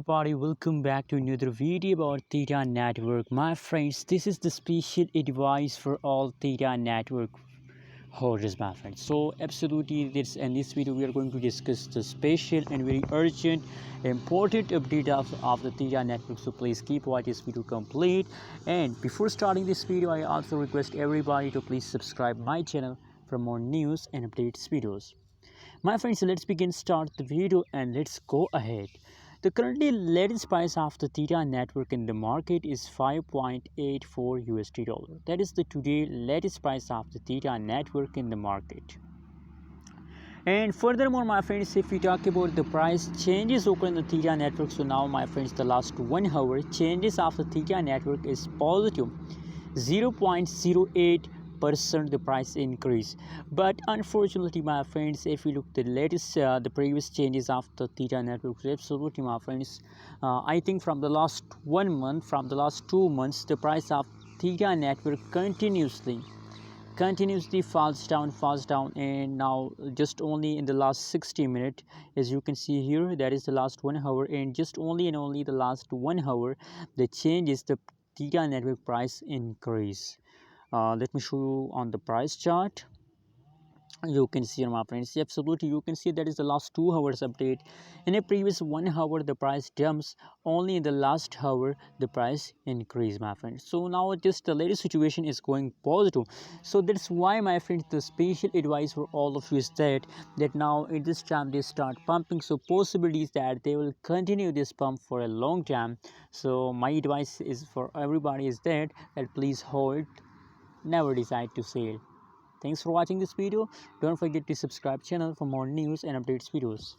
Everybody, welcome back to another video about Theta Network. My friends, this is the special advice for all Theta Network holders, my friends. So absolutely, in this video we are going to discuss the special and very urgent important update of the Theta Network. So please keep watching this video complete. And before starting this video, I also request everybody to please subscribe my channel for more news and updates videos. My friends, let's start the video and let's go ahead. The currently latest price of the Theta network in the market is 5.84 USD dollar. That is the today latest price of the Theta network in the market. And furthermore, my friends, if we talk about the price changes occur in the Theta network, so now my friends, the last 1 hour changes of the Theta network is positive 0.08% the price increase. But unfortunately, my friends, if we look the latest the previous changes of the Theta network, absolutely, my friends, I think from the last 1 month, from the last 2 months, the price of Theta network continuously falls down, and now just only in the last 60 minutes, as you can see here, that is the last 1 hour, and just only the last 1 hour the change is the Theta network price increase. Let me show you on the price chart. You can see, my friends, absolutely, you can see that is the last 2 hours update. In a previous 1 hour the price jumps, only in the last hour the price increase, my friends. So now just the latest situation is going positive. So that's why, my friends, the special advice for all of you is that now at this time they start pumping, so possibilities that they will continue this pump for a long time. So my advice is for everybody is that please hold, never decide to sell. Thanks for watching this video. Don't forget to subscribe channel for more news and updates videos.